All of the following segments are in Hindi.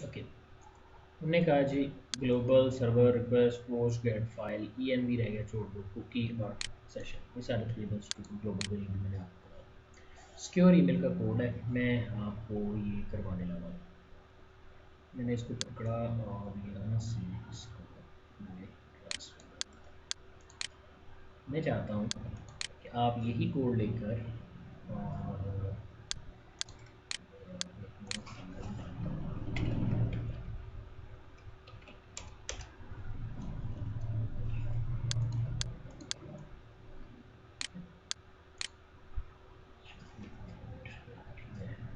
ओके, हमने कहा जी global server request post get file env रह गया, छोड़ दो कुकी और सेशन, ये सारे थ्री बस ग्लोबल वेरिएबल मैंने आपको बताया। सिक्योर ईमेल का कोड है, मैं आपको ये करवाने लगा हूँ। मैंने इसको पकड़ा और यहाँ से इसको ये ट्रांसफर, मैं चाहता हूँ कि आप यही कोड लेकर और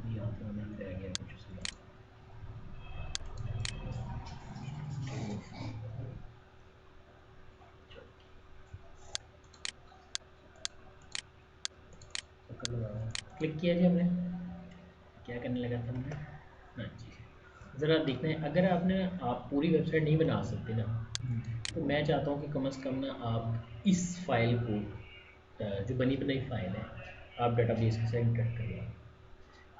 यहाँ पर हमें रह गया कुछ उसमें। क्लिक किया जी हमने, क्या करने लगा था हमने, हाँ जी। ज़रा देखना है, अगर आपने आप पूरी वेबसाइट नहीं बना सकते ना, तो मैं चाहता हूँ कि कम से कम ना आप इस फाइल को जो बनी बनाई फाइल है आप डेटाबेस के साथ इंटरेक्ट करवाएं।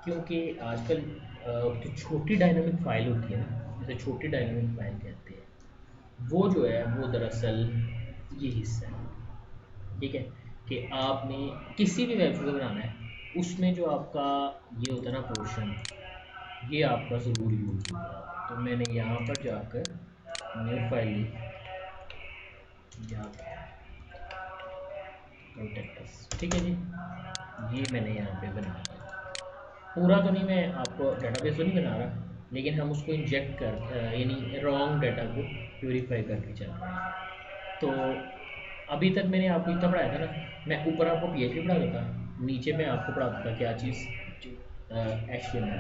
क्योंकि आजकल जो छोटी डायनामिक फाइल होती है ना, जैसे छोटी डायनामिक फाइल कहते हैं, वो जो है वो दरअसल ये हिस्सा है, ठीक है, कि आपने किसी भी वेबसाइट को बनाना है उसमें जो आपका ये होता है ना पोर्शन, ये आपका ज़रूर यूज होगा। तो मैंने यहाँ पर जाकर न्यू फाइल ली, यहाँ कॉन्टेक्ट्स, ठीक है जी, ये मैंने यहाँ पे बना दिया। पूरा तो नहीं, मैं आपको डेटाबेस तो नहीं बना रहा, लेकिन हम उसको इंजेक्ट कर यानी रॉन्ग डाटा को प्यूरीफाई करके चल रहे हैं। तो अभी तक मैंने आपको इतना पढ़ाया था ना, मैं ऊपर आपको PHP पढ़ाता था, नीचे मैं आपको पढ़ाता था क्या चीज़, HTML,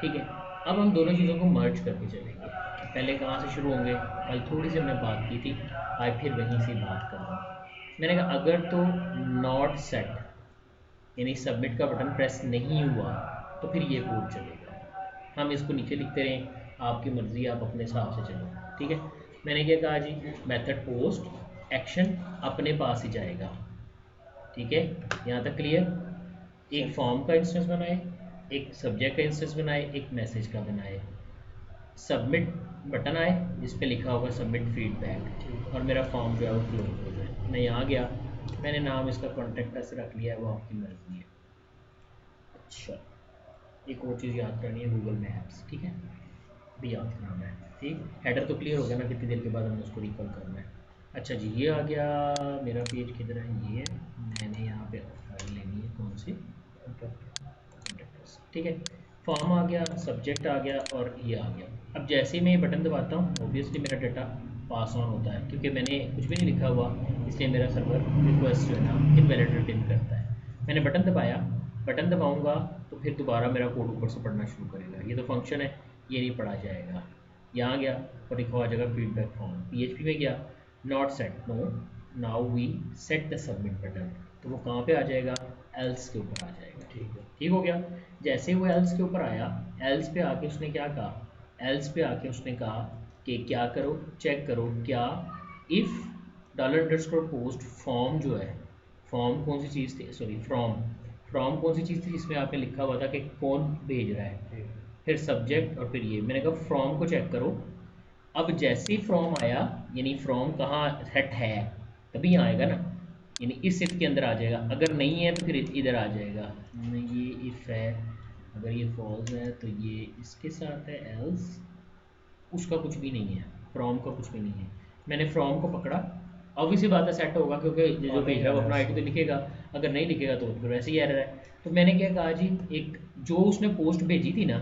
ठीक है। अब हम दोनों चीज़ों को मर्ज करके चलेंगे। पहले कहाँ से शुरू होंगे, कल थोड़ी सी हमने बात की थी, आज फिर वहीं से बात कर रहा हूँ। मैंने कहा अगर तो नॉट सेट यानी सबमिट का बटन प्रेस नहीं हुआ तो फिर ये कोड चलेगा। हम इसको नीचे लिखते रहें, आपकी मर्ज़ी, आप अपने हिसाब से चलो, ठीक है। मैंने क्या कहा जी, मेथड पोस्ट एक्शन अपने पास ही जाएगा, ठीक है, यहाँ तक क्लियर। एक फॉर्म का इंस्टेंस बनाए, एक सब्जेक्ट का इंस्टेंस बनाए, एक मैसेज का बनाए, सबमिट बटन आए जिस पे लिखा होगा सबमिट फीडबैक, और मेरा फॉर्म जो है वो क्लोज हो जाए। मैं यहाँ गया, मैंने नाम इसका कॉन्टैक्ट ऐसे रख लिया है, वो आपकी मर्ज़ी है। अच्छा, एक और चीज़ याद करनी है, गूगल मैप्स, ठीक है, भी याद करना है। ठीक, हेडर तो क्लियर हो गया ना, कितनी देर के बाद हमने उसको रिकॉल करना है। अच्छा जी, ये आ गया मेरा पेज, किधर है ये, मैंने यहाँ पे फाइल लेनी है कौन सी, कॉन्टैक्ट्स, ठीक है। फॉर्म आ गया, सब्जेक्ट आ गया और ये आ गया। अब जैसे ही मैं ये बटन दबाता हूँ ऑब्वियसली मेरा डाटा पास ऑन होता है, क्योंकि मैंने कुछ भी नहीं लिखा हुआ, इसलिए मेरा सर्वर रिक्वेस्ट जो है ना इनवैलिड रिटर्न करता है। मैंने बटन दबाया, बटन दबाऊंगा तो फिर दोबारा मेरा कोड ऊपर से पढ़ना शुरू करेगा, ये तो फंक्शन है, ये नहीं पढ़ा जाएगा। यहाँ गया और लिखा हुआ जगह फीडबैक फॉर्म, PHP में गया, not set, no, now we set the submit button, तो वो कहाँ पे आ जाएगा, एल्स के ऊपर आ जाएगा, ठीक है, ठीक हो गया। जैसे वो एल्स के ऊपर आया, एल्स पे आके उसने क्या कहा, एल्स पे आके उसने कहा कि क्या करो, चेक करो क्या, if dollar underscore post form जो है, फॉर्म कौन सी चीज़ थी, सॉरी फ्रॉम, फ्रॉम कौन सी चीज़ थी जिसमें आपने लिखा हुआ था कि कौन भेज रहा है, फिर सब्जेक्ट और फिर ये, मैंने कहा फ्रॉम को चेक करो। अब जैसे ही फ्रॉम आया, यानी फ्रॉम कहाँ सेट है तभी यहाँ आएगा ना, यानी इस इफ के अंदर आ जाएगा, अगर नहीं है तो फिर इधर आ जाएगा। ये इफ है, अगर ये फॉल्स है तो ये इसके साथ है, एल्स उसका कुछ भी नहीं है, फ्रॉम का कुछ भी नहीं है। मैंने फ्रॉम को पकड़ा, ऑब्वियसली बात है सेट होगा, क्योंकि जो भेज रहा है वो अपना आईडी तो लिखेगा, अगर नहीं लिखेगा तो फिर वैसे ही एरर है। तो मैंने क्या कहा जी, एक जो उसने पोस्ट भेजी थी ना,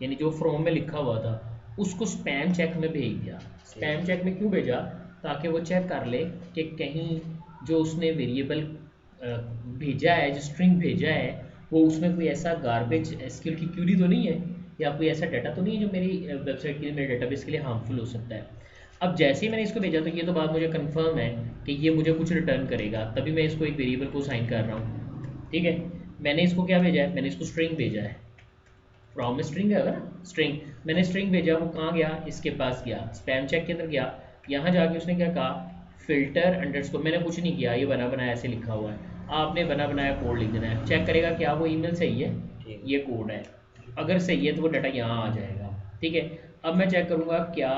यानी जो फ्रॉम में लिखा हुआ था, उसको स्पैम चेक में भेज दिया। स्पैम चेक में क्यों भेजा, ताकि वो चेक कर ले कि कहीं जो उसने वेरिएबल भेजा है, जो स्ट्रिंग भेजा है, वो उसमें कोई ऐसा गार्बेज एसक्यूएल की क्यूरी तो नहीं है, या कोई ऐसा डाटा तो नहीं है जो मेरी वेबसाइट के लिए, मेरे डेटाबेस के लिए हार्मफुल हो सकता है। अब जैसे ही मैंने इसको भेजा तो ये तो बात मुझे कंफर्म है कि ये मुझे कुछ रिटर्न करेगा, तभी मैं इसको एक वेरिएबल को साइन कर रहा हूँ, ठीक है। मैंने इसको क्या भेजा है, मैंने इसको स्ट्रिंग भेजा है, फ्रॉम में स्ट्रिंग है ना, स्ट्रिंग, मैंने स्ट्रिंग भेजा, वो कहाँ गया, इसके पास गया, स्पैम चेक के अंदर गया, यहाँ जाके उसने क्या कहा, फिल्टर अंडरस्कोर, मैंने कुछ नहीं किया, ये बना बनाया ऐसे लिखा हुआ है, आपने बना बनाया कोड लिख देना है, चेक करेगा क्या वो ईमेल सही है, ये कोड है, अगर सही है तो वो डाटा यहाँ आ जाएगा, ठीक है। अब मैं चेक करूँगा क्या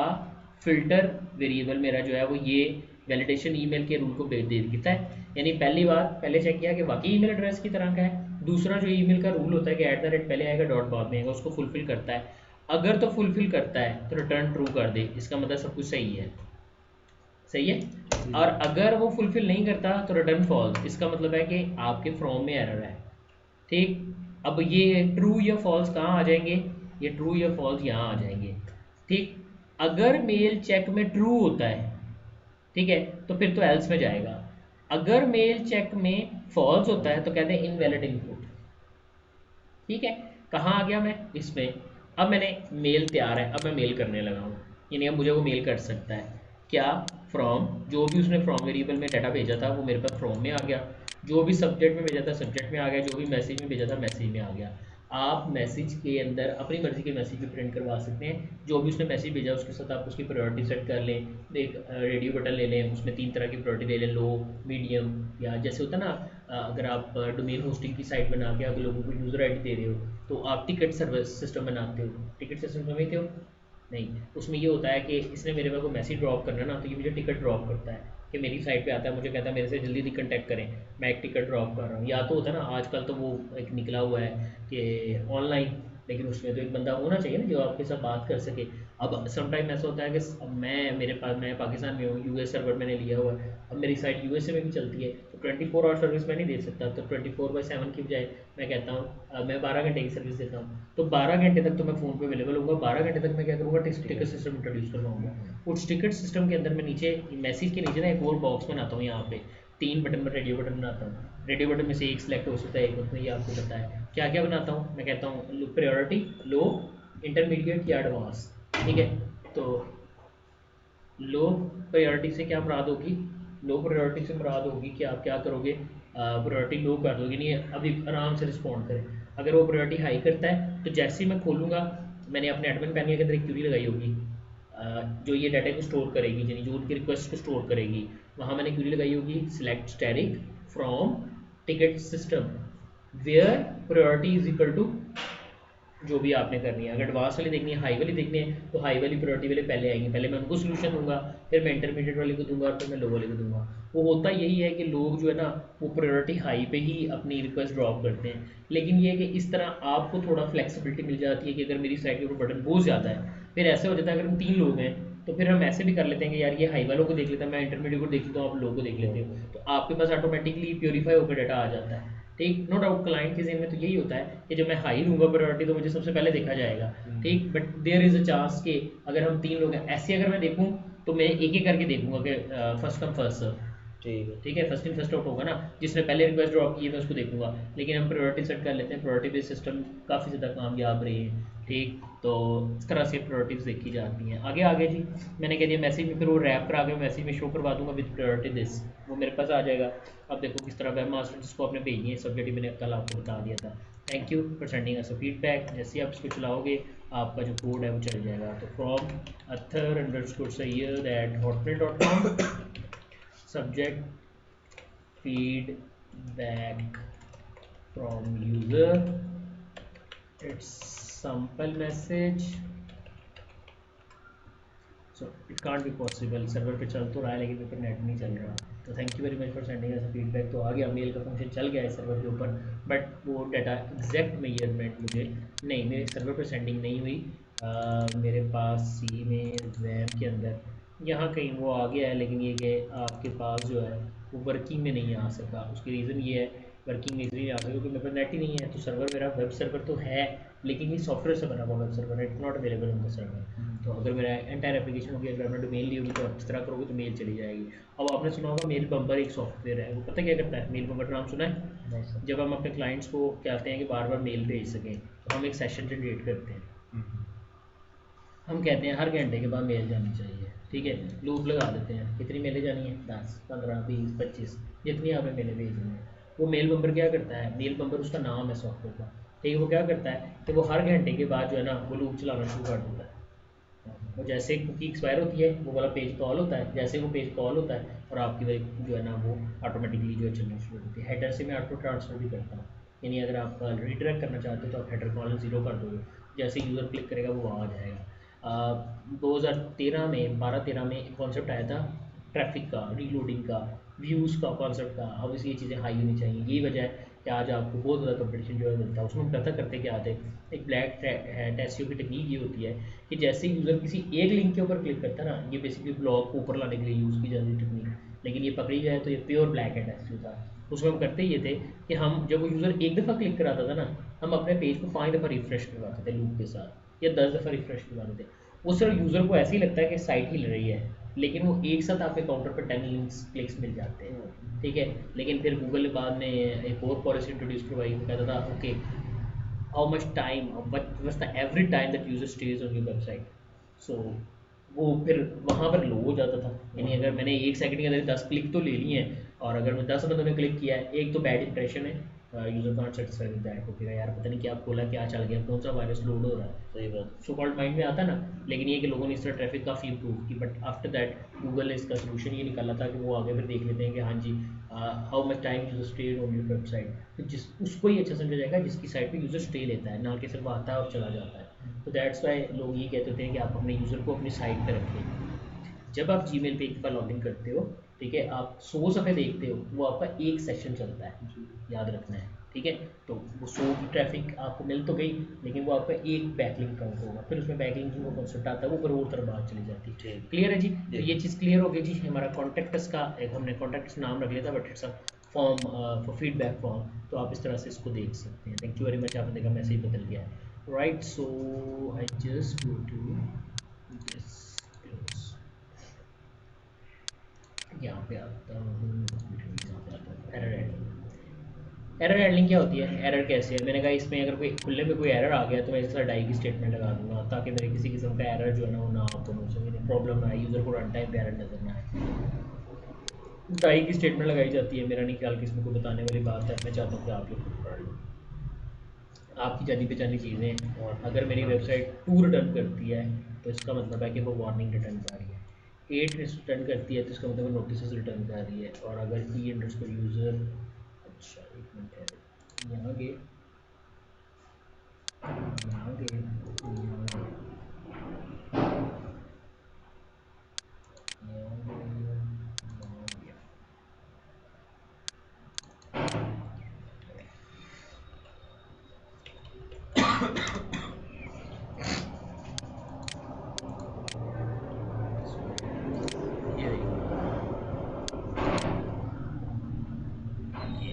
फिल्टर वेरिएबल मेरा जो है वो ये वैलिडेशन ईमेल के रूल को दे देता है। यानी पहली बात, पहले चेक किया कि वाकई ईमेल एड्रेस की तरह का है। दूसरा जो ईमेल का रूल होता है कि @ पहले आएगा डॉट बाद में आएगा, उसको फुलफिल करता है। अगर तो फुलफिल करता है तो रिटर्न ट्रू कर दे, इसका मतलब सब कुछ सही है। सही है। और अगर वो फुलफिल नहीं करता तो रिटर्न फॉल्स, इसका मतलब है कि आपके फ्रॉम में एरर है। ठीक। अब ये ट्रू या फॉल्स कहाँ आ जाएंगे, ये ट्रू या फॉल्स यहाँ आ जाएंगे। ठीक। अगर मेल चेक में ट्रू होता है, ठीक है, तो फिर तो एल्स में जाएगा। अगर मेल चेक में फॉल्स होता है तो कहते हैं इनवैलिड इनपुट। ठीक है। कहाँ आ गया मैं इसमें, अब मैंने मेल तैयार है, अब मैं मेल करने लगा हूँ। यानी अब मुझे वो मेल कर सकता है क्या, फ्रॉम, जो भी उसने फ्रॉम वेरिएबल में डाटा भेजा था वो मेरे पास फ्रॉम में आ गया, जो भी सब्जेक्ट में भेजा था सब्जेक्ट में आ गया, जो भी मैसेज में भेजा था मैसेज में आ गया। आप मैसेज के अंदर अपनी मर्जी के मैसेज भी प्रिंट करवा सकते हैं, जो भी उसने मैसेज भेजा उसके साथ आप उसकी प्रायोरिटी सेट कर लें। एक रेडियो बटन ले लें, उसमें 3 तरह की प्रायोरिटी ले लें, लो, मीडियम, या जैसे होता है ना अगर आप डोमेन होस्टिंग की साइट बना के अगर लोगों को यूज़र आईडी दे रहे हो तो आप टिकट सर्विस सिस्टम बनाते हो। टिकट सिस्टम समझते हो? नहीं, उसमें ये होता है कि इसने मेरे पास को मैसेज ड्रॉप करना ना, तो ये मुझे टिकट ड्रॉप करता है कि मेरी साइट पे आता है, मुझे कहता है मेरे से जल्दी जल्दी कंटेक्ट करें, मैं एक टिकट ड्रॉप कर रहा हूँ। या तो होता है ना आजकल तो वो एक निकला हुआ है कि ऑनलाइन, लेकिन उसमें तो एक बंदा होना चाहिए ना जो आपके साथ बात कर सके। अब समटाइम ऐसा होता है कि मैं पाकिस्तान में हूँ, यूएस सर्वर मैंने लिया हुआ है, अब मेरी साइट यूएसए में भी चलती है, तो 24 आवर सर्विस मैं नहीं दे सकता, तो 24/7 की बजाय मैं कहता हूँ मैं 12 घंटे की सर्विस देता हूँ। तो 12 घंटे तक तो मैं फ़ोन पे अवेलेबल होऊंगा, 12 घंटे तक मैं क्या करूँगा, टिकट सिस्टम इंट्रोड्यूस करवाऊंगा। उस टिकट सिस्टम के अंदर मैं नीचे मैसेज के नीचे ना एक और बॉक्स बनाता हूँ, यहाँ पे 3 बटन में रेडियो बटन बनाता हूँ। रेडियो बटन में से एक सिलेक्ट हो सकता है, एक उसमें ये आपको पता है क्या क्या बनाता हूँ। मैं कहता हूँ प्रायोरिटी, लो, इंटरमीडिएट या एडवांस। ठीक है। तो लो प्रायोरिटी से क्या मुराद होगी, लो प्रायोरिटी से मुराद होगी कि आप क्या करोगे, प्रायोरिटी लो कर दोगे, नहीं अभी आराम से रिस्पॉन्ड करें। अगर वो प्रायोरिटी हाई करता है तो जैसे ही मैं खोलूँगा, मैंने अपने एडमिन पैनल के अंदर एक क्यूरी लगाई होगी जो ये डाटा को स्टोर करेगी, यानी जो उनकी रिक्वेस्ट को स्टोर करेगी, वहाँ मैंने क्यूरी लगाई होगी select static from ticket system where priority is equal to जो भी आपने करनी है। अगर एडवांस वाली देखनी है, हाई वाली देखनी है, तो हाई वाली प्रायोरिटी वाले पहले आएंगे, पहले मैं उनको सोल्यूशन दूंगा, फिर मैं इंटरमीडिएट वाले को दूंगा और फिर मैं लो वाले को दूंगा। वो होता यही है कि लोग जो है ना वो प्रायोरिटी हाई पे ही अपनी रिक्वेस्ट ड्रॉप करते हैं। लेकिन ये है कि इस तरह आपको थोड़ा फ्लेक्सिबिलिटी मिल जाती है कि अगर मेरी साइड के ऊपर बटन बहुत ज़्यादा है, फिर ऐसे हो जाता है अगर हम 3 लोग हैं तो फिर हम ऐसे भी कर लेते हैं कि यार ये हाई वालों को देख लेता है, मैं इंटरमीडिएट को देख लेता हूँ, आप लो को देख लेते हो, तो आपके पास ऑटोमेटिकली प्योरीफाई होकर डाटा आ जाता है। ठीक। नो डाउट क्लाइंट के ज़हन में तो यही होता है कि जब मैं हाई लूँगा प्रायोरिटी तो मुझे सबसे पहले देखा जाएगा। ठीक। But there is a chance कि अगर हम 3 लोग हैं, ऐसे अगर मैं देखूँ तो मैं एक एक करके देखूंगा कि फर्स्ट कम फर्स्ट सर्व। ठीक है, फर्स्ट इन फर्स्ट आउट होगा ना, जिसने पहले रिक्वेस्ट ड्रॉप की है मैं उसको देखूंगा। लेकिन हम प्रायोरिटी सेट कर लेते हैं, प्रायोरिटी बेस्ड सिस्टम काफ़ी ज़्यादा कामयाब रही है। ठीक। तो इस तरह से प्रायोरिटीज देखी जाती हैं। आगे आगे जी, मैंने कह दिया मैसेज में, फिर वो रैप करा के मैसेज में शो करवा दूंगा विद प्रायोरिटी दिस, वो मेरे पास आ जाएगा। अब देखो किस तरह वेब मास्टर जिसको आपने भेजी है सब्जेक्ट मैंने कल आपको बता दिया था। Thank you for sending us feedback. जैसे ही आप इसको चलाओगे आपका जो कोड है वो चल जाएगा। तो from athar_sayyed@hotmail.com, subject feedback from user, it's sample message, so it can't be possible, server पे चल तो रहा है लेकिन मेरे पे नेट नहीं चल रहा। तो thank you very much for sending us feedback. तो आ गया, मेल का फंक्शन चल गया है सर्वर के ऊपर, बट वो डाटा एग्जैक्ट मेजरमेंट मुझे नहीं, मेरे सर्वर पे सेंडिंग नहीं हुई। मेरे पास सी में रैम के अंदर यहाँ कहीं वो आ गया है, लेकिन ये कि आपके पास जो है वो वर्किंग में नहीं आ सका। उसकी रीज़न ये है वर्किंग में इसलिए नहीं आ सका क्योंकि मेरे पास नेट ही नहीं है। तो सर्वर मेरा वेब सर्वर तो है, लेकिन ये सॉफ्टवेयर से बना हुआ वेब सर्वर है, it's not available on the server. तो अगर मेरा एंटायर एप्लीकेशन होगी, अगर आपने डोमेन ली होगी तो आप इस तरह करोगे तो मेल चली जाएगी। अब आपने सुना होगा मेल बम्बर एक सॉफ्टवेयर है, वो पता क्या करता है, मेल बम्बर नाम सुना है? जब हम अपने क्लाइंट्स को कहते हैं कि बार बार मेल भेज सकें तो हम एक सेशन जनरेट करते हैं। हम कहते हैं हर घंटे के बाद मेल जानी चाहिए। ठीक है, लूप लगा देते हैं, कितनी मेलें जानी है, 10, 15, 20, 25, जितनी आपने मेलें भेजनी है। वो मेल बम्बर क्या करता है, मेल बम्बर उसका नाम है सॉफ्टवेयर का। ठीक है, वो क्या करता है कि वो हर घंटे के बाद जो है ना वो लूप चलाना शुरू कर देता है। और जैसे कुकी एक्सपायर होती है वो वाला पेज कॉल होता है, जैसे वो पेज कॉल होता है और आपकी जो है ना वो ऑटोमेटिकली जो है चलना शुरू होती है। हेडर से मैं ऑटो ट्रांसफर भी करता हूँ, यानी अगर आप रीडायरेक्ट करना चाहते हो तो आप हेडर कॉल 0 कर दोगे, जैसे यूज़र क्लिक करेगा वो वहाँ आ जाएगा। 2013 में 12-13 में एक कॉन्सेप्ट आया था ट्रैफिक का, रीलोडिंग का, व्यूज़ का कॉन्सेप्ट का। अब ये चीज़ें हाई होनी चाहिए, यही वजह है कि आज आपको बहुत ज़्यादा कंपटीशन जो है मिलता है। उसमें हम करते क्या आते हैं, एक ब्लैक हैट एसईओ की टेक्निक ये होती है कि जैसे यूज़र किसी एक लिंक के ऊपर क्लिक करता है ना, ये बेसिकली ब्लॉग को ऊपर लाने के लिए यूज़ की जाती है टेक्निक, लेकिन ये पकड़ी जाए तो ये प्योर ब्लैक हैट एसईओ था। उसमें हम करते ये थे कि हम जब वो यूज़र एक दफ़ा क्लिक कराता था ना, हम अपने पेज को 5 दफ़ा रिफ्रेश करवाते थे लूप के साथ, या 10 दफ़ा रिफ्रेश करवाते थे। उससे यूज़र को ऐसे ही लगता है कि साइट हिल रही है, लेकिन वो एक साथ आपके काउंटर पर 10 लिंक्स क्लिक्स मिल जाते हैं, ठीक है। लेकिन फिर गूगल ने बाद में एक और पॉलिसी इंट्रोड्यूस करवाई, वो कहता था okay how much time, what's the every time that user stays on your website, so वो फिर वहाँ पर लो हो जाता था। यानी अगर मैंने 1 सेकंड के अंदर 10 क्लिक तो ले लिए हैं, और अगर मैं 10 बंदों ने क्लिक किया है, एक तो बैड इंप्रेशन है, user not satisfied with that, okay यार पता नहीं क्या खोला, क्या चल गया, कौन सा वायरस लोड हो रहा है, सही बात। सो कॉल्ड माइंड में आता ना। लेकिन ये कि लोगों ने इस तरह ट्रैफिक काफ़ी इंप्रूव की, बट आफ्टर दैट गूगल ने इसका सोल्यूशन ये निकाला था कि वो आगे फिर देख लेते हैं कि हाँ जी how much time user stay on your website, तो जिस उसको ही अच्छा समझा जाएगा जिसकी साइट पे यूज़र स्टे लेता है, ना कि सिर्फ आता है और चला जाता है। तो दैट्स वाई लोग ये कहते हैं कि आप अपने यूज़र को अपनी साइट पर रखें। जब आप जीमेल पे एक बार लॉगिन करते हो, ठीक है, आप 100 सफ़े देखते हो, वो आपका एक सेशन चलता है, याद रखना है, ठीक है। तो वो 100 की ट्रैफिक आपको मिल तो गई, लेकिन वो आपका एक बैकलिंक काउंट होगा, फिर उसमें बैकलिंक जो कॉन्सेप्ट आता है वो फिर और तरफ बात चली जाती है। क्लियर है जी? तो ये चीज़ क्लियर हो गई जी। हमारा कॉन्टैक्ट्स का एक हमने कॉन्टैक्ट्स नाम रख लिया था, but it's a form for feedback form, तो आप इस तरह से इसको देख सकते हैं। Thank you very much. आपने देखा मैसेज बदल गया है, right. So I just go to this close, यहाँ पे आता हूँ, यहाँ पे आता हूँ एरर हैंडलिंग। एरर हैंडलिंग क्या होती है, एरर कैसे है, मैंने कहा इसमें अगर कोई खुले में कोई एरर आ गया तो मैं इसका डाई की स्टेटमेंट लगा दूंगा, ताकि मेरे किसी किस्म का एरर जो है ना वो ना आपको मुझे प्रॉब्लम ना आए, यूज़र को रन टाइम पे एरर नजर ना आए। डाई की स्टेटमेंट लगाई जाती है, मेरा नहीं ख्याल कि इसमें कोई बताने वाली बात है, मैं चाहता हूँ कि आप लोग खुद पढ़ लो। आपकी जानी पहचानी चीज़ें, और अगर मेरी वेबसाइट 2 रिटर्न करती है तो इसका मतलब है कि वो वार्निंग रिटर्न कर रही है, 8 रिटर्न करती है तो इसका मतलब वो नोटिस रिटर्न कर रही है, और अगर ई अंडरस्कोर यूज़र, अच्छा एक मिनट है, यहाँ गए, यहाँ गए, यहाँ गए, यहाँ गए, यहाँ गया। ये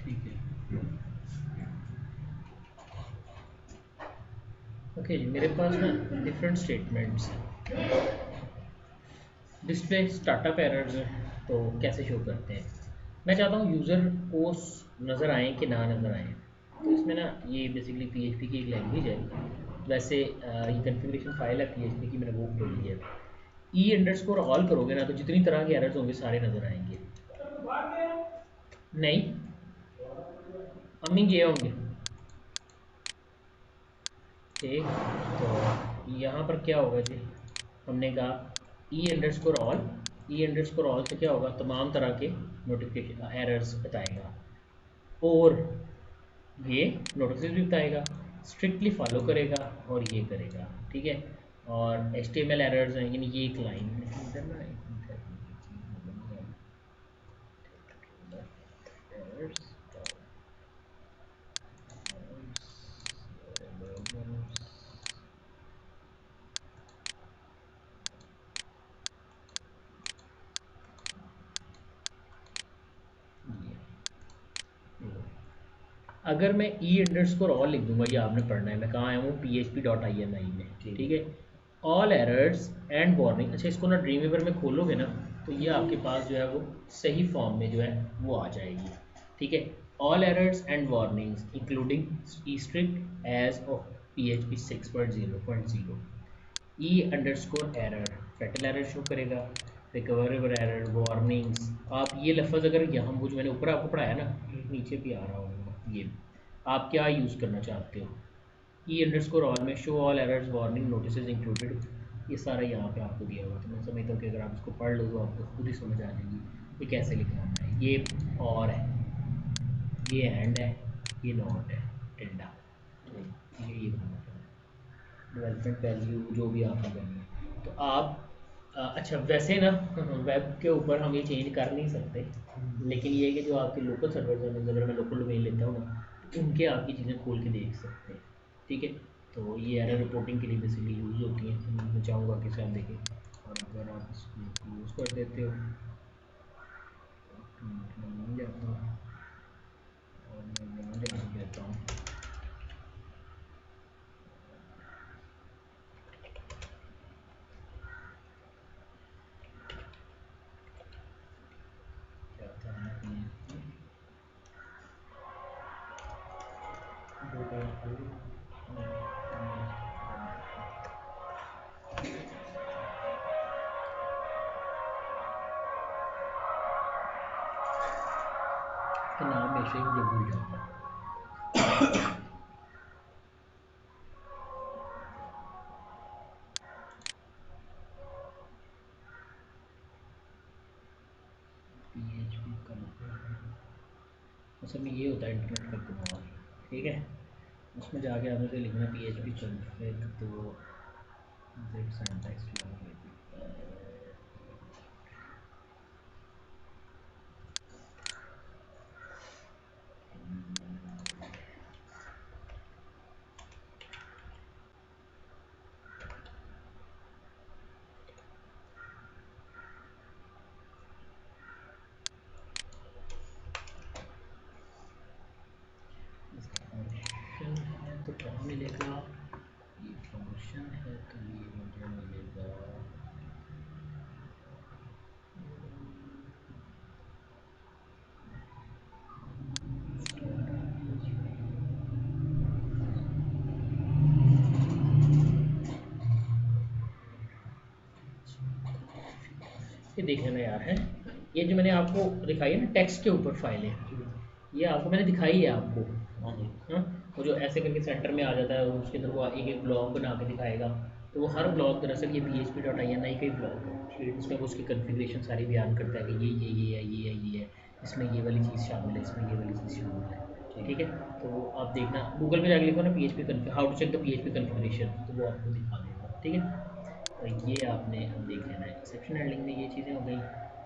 ठीक है। ठीक है, ओके जी। मेरे पास ना डिफरेंट स्टेटमेंट्स हैं। डिस्प्ले स्टार्टअप एरर्स हैं, तो कैसे शो करते हैं, मैं चाहता हूँ यूज़र को नज़र आए कि ना नज़र आए। तो इसमें ना ये बेसिकली PHP की एक लैंग्वेज है, वैसे ये कन्फिग्रेशन फाइल है PHP की, मैंने वो खोली है। ई अंडरस्कोर ऑल करोगे ना तो जितनी तरह के एरर्स होंगे सारे नज़र आएंगे। नहीं, अम्मी ये होंगे, ठीक। तो यहाँ पर क्या होगा जी, हमने कहा e underscore all, e underscore all से क्या होगा, तमाम तरह के नोटिफिकेशन एरर्स बताएगा, और ये नोटिस भी बताएगा, स्ट्रिक्टली फॉलो करेगा और ये करेगा, ठीक है। और HTML एरर्स हैं, यानी ये एक लाइन इधर ना errors, अगर मैं ई अंडरस्कोर ऑल लिख दूंगा, ये आपने पढ़ना है, मैं कहाँ आया हूँ php.ini में, ठीक है। ऑल एरर्स एंड वार्निंग, अच्छा इसको ना ड्रीम वीवर में खोलोगे ना तो ये आपके पास जो है वो सही फॉर्म में जो है वो आ जाएगी, ठीक है। All errors and warnings including strict as of PHP 6.0.0, E underscore error fatal error show करेगा, रिकवरेबल एरर, वार्निंग्स। आप ये लफ्ज़ अगर यहाँ वो जो मैंने ऊपर आपको पढ़ाया ना, नीचे भी आ रहा होगा ये, आप क्या यूज़ करना चाहते हो, ई अंडरस्कोर ऑल में show all errors warning notice included, ये सारा यहाँ पे आपको दिया हुआ। तो मैं समझता हूँ कि अगर आप इसको पढ़ लो तो आपको खुद ही समझ आ जाएगी ये कैसे लिखना है। ये और है, ये एंड है, ये नॉट है, टिल्डा, ये डेवलपमेंट वैल्यू जो भी आपकी करनी है। तो आप अच्छा वैसे ना वेब के ऊपर हम ये चेंज कर नहीं सकते, लेकिन ये है कि जो आपके लोकल सर्वर हैं, अगर मैं लोकल डोमेन लेता हूँ ना, तो उनके आपकी चीज़ें खोल के देख सकते हैं। ठीक है, तो ये एरर रिपोर्टिंग के लिए बेसिकली यूज़ होती हैं। तो मैं चाहूँगा कि इसे आप देखें, और अगर आप इसको यूज़ कर देते हो तो मैं नहीं जाता हूँ और मैं यहाँ जाकर देता हूँ। क्या था इसका नाम हमेशा ही मुझे भूल जाता है। PHP असल में ये होता है इंटरनेट का कमाल। ठीक है, उसमें जाके आपने से लिखना PHP config, तो सिंटैक्स लगा लेती। फंक्शन है तो क्या मिलेगा, ये फंक्शन है तो ये मुझे मिलेगा ये देख लेना यार है। ये जो मैंने आपको दिखाई है ना टेक्स्ट के ऊपर फाइलें, ये आपको मैंने दिखाई है आपको। हाँ, वो जो ऐसे करके सेंटर में आ जाता है और उसके अंदर वो एक एक ब्लॉक बना के दिखाएगा। तो वो हर ब्लॉक दरअसल ये php.ini का ही ब्लॉक है। उसमें वो उसकी कन्फिग्रेशन सारी बयान करता है कि ये है, ये है, ये है, इसमें ये वाली चीज़ शामिल है, इसमें ये वाली चीज़ शामिल है। ठीक है, तो आप देखना गूगल में जाके लिखो ना PHP how to check the PHP configuration, तो वो आपको दिखा देगा। ठीक है, तो ये आपने अब देख लेना है। एक्सेप्शन हैंडलिंग में ये चीज़ें हो गई।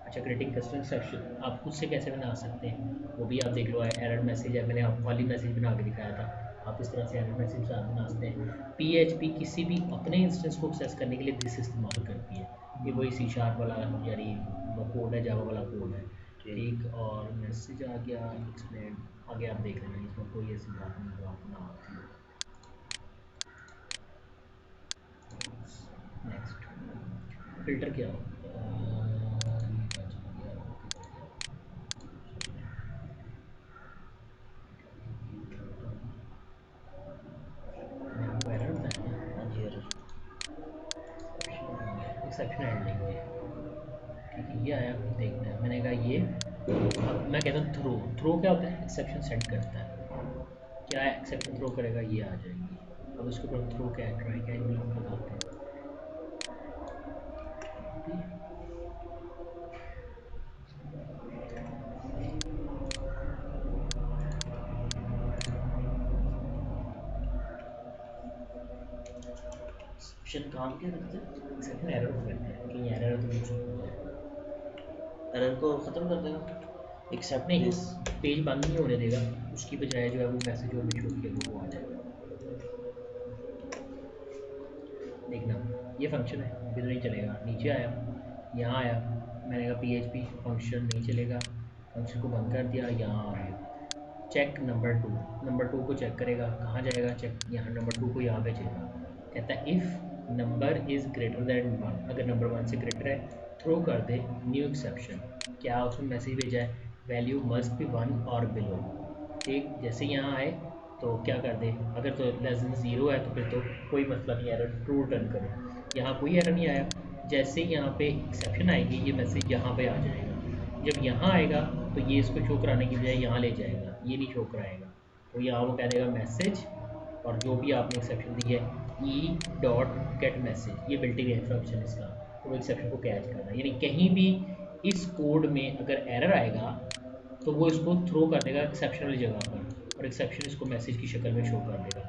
अच्छा, क्रिएटिंग कस्टम एक्सेप्शन आप खुद से कैसे बना सकते हैं वो भी आप देख लो। एरर मैसेज है, मैंने आपको खाली मैसेज बना के दिखाया था, आप इस तरह से एरर मैसेज आप बना सकते हैं। PHP किसी भी अपने इंस्टेंस को एक्सेस करने के लिए दिस इस्तेमाल करती है। ये वही C# वाला यानी वो कोड है, जावा वाला कोड है। ठीक, और मैसेज आ गया एक्सप्लेन, आगे आप देख लेना, इसमें कोई ऐसी बात नहीं जो आपको ना आती हो। नेक्स्ट फिल्टर क्या हो, ये चला गया, ओके कर दिया। मैं आपको एरर बताया ना, हाँ जी एरर। एक्सेप्शन हैंडलिंग में। ठीक है, ये आया, देखना है। मैंने कहा ये, अब मैं कहता हूँ थ्रो, थ्रो क्या होता है, एक्सेप्शन सेंड करता है। क्या है, एक्सेप्शन थ्रो करेगा, ये आ जाएगी। अब इसके ऊपर थ्रो क्या है, ट्राई कैच भी लगाते हैं। एक्सेप्शन काम क्या करते हैं? एक्सेप्शन एरर को करते हैं, कहीं एरर तो नहीं हो जाए। एरर को ख़त्म कर देगा, एक्सेप्ट नहीं, दिस। पेज बंद नहीं होने देगा, उसकी बजाय जो है वो मैसेज और भी शो किया वो आ जाएगा। देखना, ये फंक्शन है, अभी तो नहीं चलेगा। नीचे आया, यहाँ आया, मैंने कहा PHP फंक्शन नहीं चलेगा, फंक्शन को बंद कर दिया, यहाँ आ गया। चेक नंबर 2 को चेक करेगा, कहाँ जाएगा चेक, यहाँ नंबर 2 को यहाँ पे चलेगा। कहता है if number is greater than 1, अगर नंबर 1 से ग्रेटर है थ्रो कर दे न्यू एक्सेप्शन। क्या उसमें मैसेज भेजा है, वैल्यू मस्ट बी 1 और बिलो। ठीक, जैसे यहाँ आए तो क्या कर दे, अगर तो लेस देन 0 है तो फिर तो कोई मसला नहीं, एरर ट्रू रिटर्न करे। यहाँ कोई एरर नहीं आया, जैसे ही यहाँ पे एक्सेप्शन आएगी ये मैसेज यहाँ पे आ जाएगा। जब यहाँ आएगा तो ये इसको शो कराने की बजाय यहाँ ले जाएगा, ये नहीं शो कराएगा। तो यहाँ वो कह देगा मैसेज और जो भी आपने एक्सेप्शन दी है ई डॉट गेट मैसेज, ये बिल्ट इन फंक्शन इसका, तो वो एक्सेप्शन को कैच करना है। यानी कहीं भी इस कोड में अगर एरर आएगा तो वो इसको थ्रो कर देगा एक्सेप्शन वाली जगह पर, और एक्सेप्शन इसको मैसेज की शक्ल में शो कर देगा।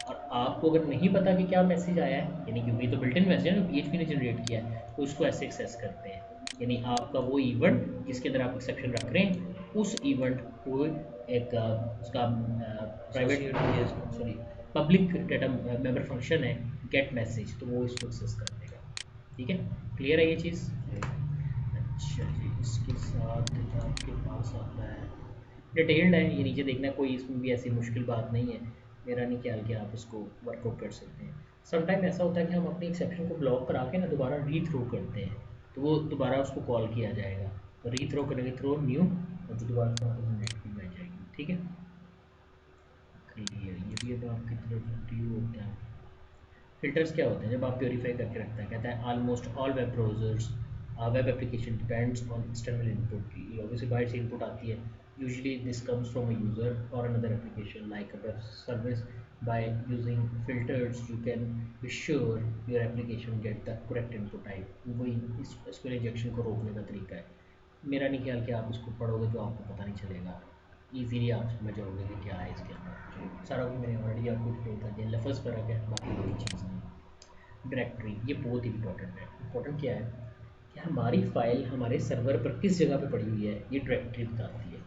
और आपको अगर नहीं पता कि क्या मैसेज आया है, यानी क्योंकि ये तो बिल्ट इन मैसेज है ना, पीएचपी ने जनरेट किया है, तो इसको ऐसे एक्सेस करते हैं। यानी आपका वो इवेंट जिसके अंदर आप एक्सेप्शन रख रहे हैं, उस इवेंट को एक उसका private, sorry, public data member function है गेट मैसेज, तो वो इसको एक्सेस कर देगा। ठीक है, क्लियर है ये चीज़? अच्छा जी, इसके साथ आपके पास आता है डिटेल्ड है, ये नीचे देखना, कोई इसमें भी ऐसी मुश्किल बात नहीं है। मेरा नहीं ख्याल कि आप इसको वर्कआउट कर सकते हैं। समटाइम ऐसा होता है कि हम अपनी एक्सेप्शन को ब्लॉक करा के ना दोबारा री थ्रो करते हैं, तो वो दोबारा उसको कॉल किया जाएगा। तो री थ्रो करेंगे, थ्रो न्यू, और तो दोबारा नेट की बन जाएगी। ठीक है, क्लियर। ये भी अब आपकी तरफ ड्यू होता है। फिल्टर्स क्या होते हैं? जब आप प्योरीफाई करके रखता है, कहता है almost all web browsers web application depends on external input की, ये ऑब्वियसली बाहर से इनपुट आती है। Usually this comes from a user और another application like a web service. By using filters you can be sure your application get the correct input type. वही इस SQL इंजेक्शन को रोकने का तरीका है। मेरा नहीं ख्याल कि आप इसको पढ़ोगे तो आपको पता नहीं चलेगा, ईजीली आप समझ जाओगे कि क्या है इसके अंदर। सारा कुछ मैंने ऑलरेडी आपको एक्सप्लेन कर दिया, लफ्ज़ फ़र्क है, बाकी कोई चीज़ नहीं। डायरेक्टरी ये बहुत ही इंपॉर्टेंट है। इंपॉर्टेंट क्या है कि हमारी फाइल हमारे सर्वर पर किस जगह पे पड़ी हुई है, ये डायरेक्टरी बताती है।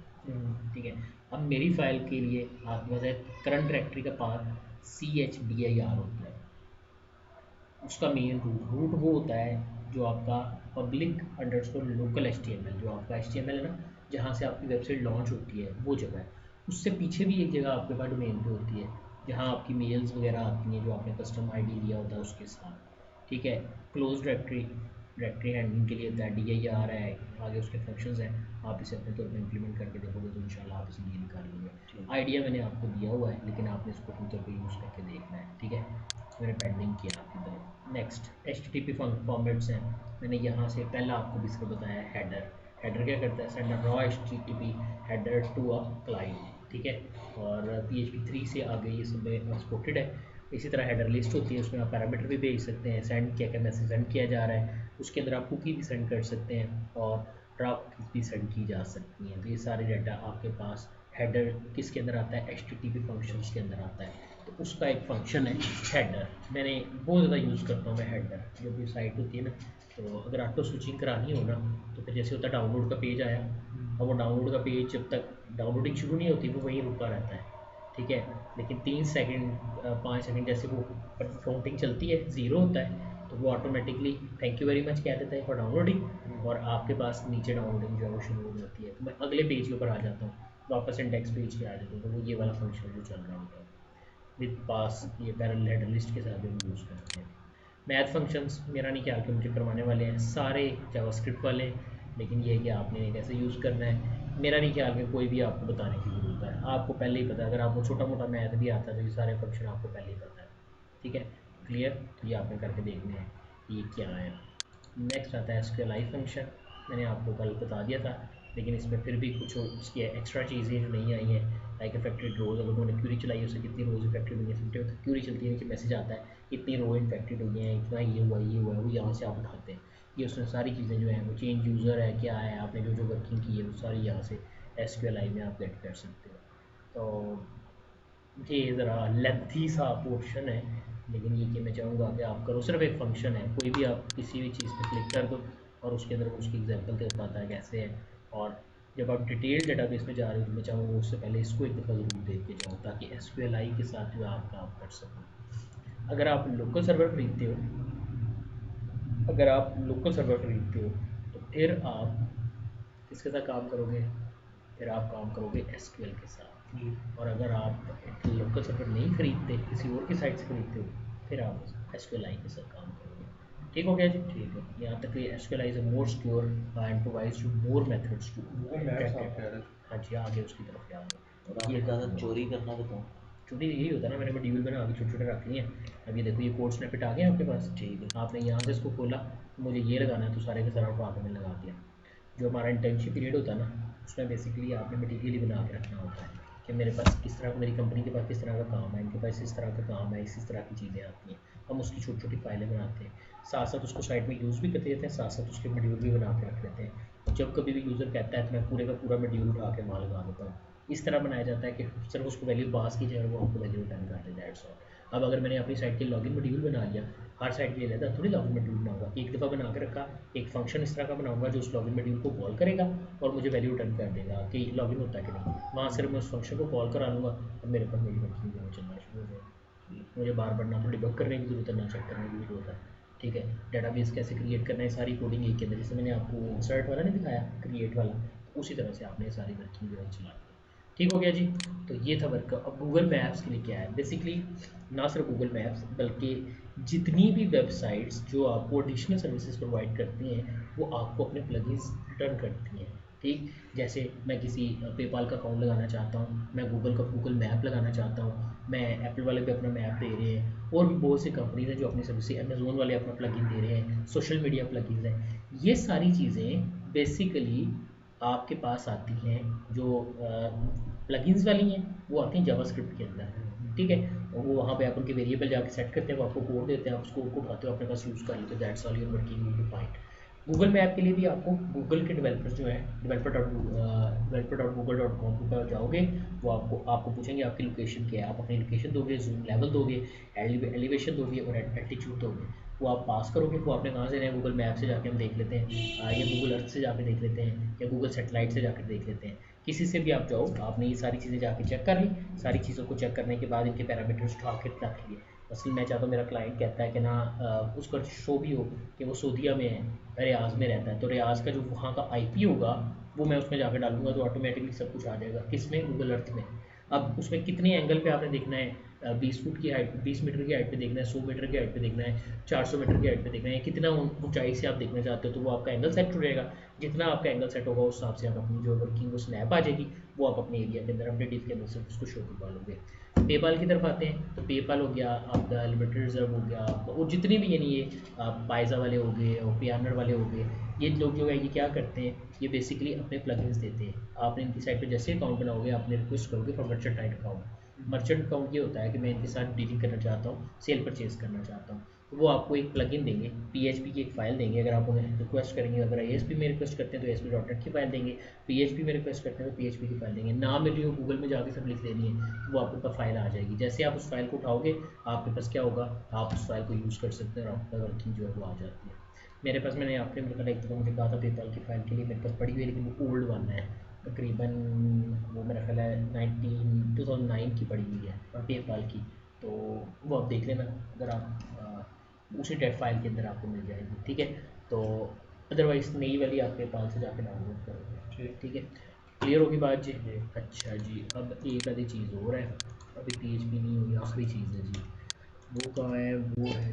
ठीक है, अब मेरी फाइल के लिए आपके पास है करंट डायरेक्टरी का पाथ CHDIR होता है, उसका मेन रूट वो होता है जो आपका पब्लिक अंडरस्कोर लोकल HTML, जो आपका HTML है ना, जहाँ से आपकी वेबसाइट लॉन्च होती है, वो जगह है। उससे पीछे भी एक जगह आपके पास डोमेन पे होती है, जहाँ आपकी मेल्स वगैरह आती हैं, जो आपने कस्टम ID लिया होता है उसके साथ। ठीक है, क्लोज डायरेक्टरी, डायरेक्टरी हैंडलिंग के लिए होता है, DIR है, आगे उसके फंक्शंस हैं। आप इसे अपने तौर पर इंप्लीमेंट करके देखोगे तो इंशाल्लाह आप इसे ये निकाल लोगे। आइडिया मैंने आपको दिया हुआ है, लेकिन आपने इसको अपने तौर पर यूज़ करके देखना है। ठीक है, मैंने पेंडिंग किया आपकी तरफ। नेक्स्ट HTTP फॉर्मेट्स हैं। मैंने यहाँ से पहला आपको भी इसका बताया हेडर। हेडर क्या करता है? Send a raw HTTP header to a client. ठीक है, और PHP 3 से आगे ये सब सपोर्टेड है। इसी तरह हेडर लिस्ट होती है, उसमें आप पैरामीटर भी भेज सकते हैं, सेंड क्या क्या मैसेज सेंड किया जा रहा है, उसके अंदर आप कुकी भी सेंड कर सकते हैं, और ड्रॉ कुकीज भी सेंड की जा सकती हैं। तो ये सारे डाटा आपके पास हेडर किसके अंदर आता है? HTTP फंक्शंस के अंदर आता है। तो उसका एक फंक्शन है हेडर। मैंने बहुत ज़्यादा यूज़ करता हूँ मैं हेडर। जो भी साइट होती है ना, तो अगर ऑटो स्विचिंग करानी हो ना, तो फिर जैसे होता है डाउनलोड का पेज आया, और वो डाउनलोड का पेज जब तक डाउनलोडिंग शुरू नहीं होती वो वहीं रुका रहता है। ठीक है, लेकिन 3 सेकंड 5 सेकंड जैसे वो काउंटिंग चलती है, ज़ीरो होता है, तो वो automatically thank you very much कह देता है फॉर डाउनलोडिंग, और आपके पास नीचे डाउनलोडिंग जो है वो शुरू हो जाती है। तो मैं अगले पेज के ऊपर आ जाता हूँ, वापस इंडेक्स पेज पे आ जाता हूँ, तो वो ये वाला फंक्शन जो चल रहा होता है विद पास, ये पैरेलल हेडर लिस्ट के साथ भी हम यूज़ करते हैं। मैथ फंक्शंस मेरा नहीं ख्याल कि मुझे करवाने वाले हैं, सारे जावास्क्रिप्ट वाले हैं, लेकिन ये है कि आपने कैसे यूज़ करना है मेरा नहीं ख्याल कि कोई भी आपको बताने की ज़रूरत है, आपको पहले ही पता है। अगर आपको छोटा मोटा मैथ भी आता है तो ये सारे फंक्शन आपको पहले ही पता है। ठीक है, क्लियर। तो ये आपने करके देखने हैं ये क्या है। नेक्स्ट आता है SQLi फंक्शन। मैंने आपको कल बता दिया था, लेकिन इसमें फिर भी कुछ इसकी एक्स्ट्रा चीज़ें जो नहीं आई हैं, लाइक इफेक्टेड रोज। अगर उन्होंने क्यूरी चलाई उससे कितनी रोज इफेक्टेड हुई है, समझे तो क्यूरी चलती है, नीचे मैसेज आता है इतनी रो इन्फेक्टेड हुई हैं, इतना ये हुआ है, वो यहाँ से आप उठाते हैं। ये उसमें सारी चीज़ें जो हैं वो चेंज यूज़र है क्या है, आपने जो जो वर्किंग की है वो सारी यहाँ से SQLi में आप गेट कर सकते हो। तो ये ज़रा लेंथी सा पोर्शन है, लेकिन ये कि मैं चाहूँगा कि आप करो, सिर्फ एक फंक्शन है, कोई भी आप किसी भी चीज़ पर क्लिक कर दो और उसके अंदर वो उसकी एग्जांपल दे पाता है कैसे है। और जब आप डिटेल डेटाबेस में जा रहे हो तो मैं चाहूँगा उससे पहले इसको एक दफ़ा ज़रूर देख के जाओ, ताकि SQLi के साथ जो है आप काम कर सको। अगर आप लोकल सर्वर खरीदते हो, अगर आप लोकल सर्वर खरीदते हो तो फिर आप किसके साथ काम करोगे? फिर आप काम करोगे SQL के साथ जी। और अगर आप एक लोकल सर्वर नहीं खरीदते, किसी और की साइट से खरीदते हो, फिर आप SQLi के साथ काम करोगे। ठीक हो गया जी? ठीक है, यहाँ तक कि SQLi is more secure and provides you more methods to protect. हाँ जी, आगे उसकी तरफ याद है। और आपने कहा था चोरी करना बताओ। चोरी यही होता है ना, मैंने मॉड्यूल बना के छोटे छोटे रख लिए हैं। अब ये देखो, ये कोड स्निपेट आ गया आपके पास। ठीक है, आपने यहाँ से इसको खोला, तो मुझे ये लगाना है, तो सारे के सारा उठा के मैंने लगा दिया। जो हमारा इंटर्नशिप पीरियड होता है ना, उसमें बेसिकली आपने मटीरियल ही बना के रखना होता है। कि मेरे पास किस तरह मेरी कंपनी के पास किस तरह का काम है, इनके पास इस तरह का काम है, इस तरह की चीज़ें आती हैं। हम उसकी छोटी छोटी फाइलें बनाते हैं, साथ साथ उसको साइट में यूज़ भी करते रहते हैं, साथ साथ उसके मॉड्यूल भी बना के रख लेते हैं। जब कभी भी यूज़र कहता है तो मैं पूरे का पूरा मॉड्यूल उठा के वहाँ लगा देता हूँ। इस तरह बनाया जाता है कि सिर्फ उसको वैल्यू पास की जाए और वो आपको वैल्यू रिटर्न कर दे, दैट्स ऑल। अब अगर मैंने अपनी साइट के लॉगिन मॉड्यूल बना लिया, हर साइट के लिए अलग थोड़ी लॉगिन मॉड्यूल बनाऊंगा, एक दफ़ा बना के रखा, एक फंक्शन इस तरह का बनाऊंगा जो उस लॉगिन मॉड्यूल को कॉल करेगा और मुझे वैल्यू रिटर्न कर देगा कि लॉगिन होता है कि नहीं। वहाँ सिर्फ मैं उस फंक्शन को कॉल करा लूँगा और मेरे पास मेरी वर्किंग जो है चलना शुरू हो जाएगी। मुझे बार बार ना तो डिबग करने की ज़रूरत है, ना चेक करने की ज़रूरत है। ठीक है, डेटाबेस कैसे क्रिएट करना है, सारी कोडिंग एक के अंदर, जैसे मैंने आपको इंसर्ट वाला नहीं दिखाया, क्रिएट वाला, उसी तरह से आपने सारी वर्किंग जो है चला। ठीक हो गया जी। तो ये था वर्क। अब गूगल मैप्स के लिए क्या है, बेसिकली ना सिर्फ गूगल मैप्स बल्कि जितनी भी वेबसाइट्स जो आपको एडिशनल सर्विसेज प्रोवाइड करती हैं वो आपको अपने प्लगइन्स रिटर्न करती हैं। ठीक, जैसे मैं किसी पेपाल का अकाउंट लगाना चाहता हूँ, मैं गूगल मैप लगाना चाहता हूँ, मैं एप्पल वाले भी अपना मैप दे रहे हैं, और भी बहुत सी कंपनीज हैं जो अपनी सर्विस, अमेजोन वाले अपना प्लगइन दे रहे हैं, सोशल मीडिया प्लगइन्स हैं। ये सारी चीज़ें बेसिकली आपके पास आती हैं, जो प्लगइन्स वाली हैं वो आती हैं जावास्क्रिप्ट के अंदर। ठीक है, और वो वहाँ पे आप उनके वेरिएबल जाके सेट करते हैं, वो आपको कोड देते हैं, आप उस कोड को उठाते हो अपने पास यूज़ कर लेते हो, that's all your working will be fine. Google map के लिए भी आपको गूगल के डेवलपर्स जो हैं, developer.google.com पर जाओगे, वो आपको आपको पूछेंगे आपकी लोकेशन क्या है, आप अपनी लोकेशन दोगे, जूम लेवल दोगे, एलिवेशन दोगे और एल्टीट्यूड दोगे। वो आप पास करोगे, वो आपने कहाँ से रहना है, गूगल मैप से जाके हम देख लेते हैं, या गूगल अर्थ से जाके देख लेते हैं, या गूगल सेटेलाइट से जाकर देख लेते हैं। किसी से भी आप जाओ, आपने ये सारी चीज़ें जाके चेक कर ली, सारी चीज़ों को चेक करने के बाद इनके पैरामीटर्स उठा के रख लिए। असल मैं चाहता हूँ मेरा क्लाइंट कहता है कि ना उसका शो भी हो कि वो सऊदीया में है, रियाज में रहता है, तो रियाज का जो वहाँ का आईपी होगा वो मैं उसमें जाकर डालूंगा तो ऑटोमेटिकली सब कुछ आ जाएगा। किसमें, गूगल अर्थ में। अब उसमें कितने एंगल पे आपने देखना है, 20 फुट की हाइट, 20 मीटर की हाइट पे देखना है, 100 मीटर की हाइट पे देखना है, 400 मीटर की हाइट पे देखना है, कितना ऊंचाई से आप देखना चाहते हो, तो वो आपका एंगल सेट हो जाएगा। जितना आपका एंगल सेट होगा उस हिसाब से आप अपनी जो वर्किंग वो स्नैप आ जाएगी, वो आप अपने एरिया के अंदर अपने डिव के अंदर से उसको शो करवा लोगे। पेपाल की तरफ आते हैं, तो पेपाल हो गया आपका, लिमिटेड रिजर्व हो गया, और जितने भी यानी ये पाइजा वाले हो गए और पियानर वाले हो गए, ये लोग जो है ये क्या करते हैं, ये बेसिकली अपने प्लगइन्स देते हैं। आपने इनकी साइट पे जैसे अकाउंट बनाओगे, आपने रिक्वेस्ट करोगे for merchant type account. Merchant account ये होता है कि मैं इनके साथ डीलिंग करना चाहता हूँ, सेल परचेज करना चाहता हूँ, तो वो आपको एक प्लगइन देंगे, पीएचपी की एक फ़ाइल देंगे। अगर आप उन्हें रिक्वेस्ट करेंगे, अगर ASP में रिक्वेस्ट करते हैं तो ASP.NET की फ़ाइल देंगे, PHP में रिक्वेस्ट करते हैं तो PHP की फ़ाइल देंगे। ना मिल रही हो गूगल में जाके सब लिख देनी है, तो वो आपके पास फ़ाइल आ जाएगी। जैसे आप उस फाइल को उठाओगे, आपके पास क्या होगा, आप उस फाइल को यूज़ कर सकते हैं और आपका वर्किंग जो है वो आ जाती है। मेरे पास, मैंने आपने मतलब एक तो मुझे कहा था पेपाल की फ़ाइल के लिए मेरे पास पड़ी हुई है, लेकिन वो ओल्ड वन है, तकरीबन वो मेरा ख्याल है 2009 की पड़ी हुई है पेपाल की। तो वो आप देख लेना, अगर आप उसी टेट फाइल के अंदर आपको मिल जाएगी। ठीक है, तो अदरवाइज़ नई वाली आप पेपाल से जाकर डाउनलोड करोगे। ठीक है, क्लियर होगी बात जी। अच्छा जी, अब एक आधी चीज़ और है, अभी PHP नहीं हुई, आखिरी चीज़ है जी। वो कहाँ है, वो है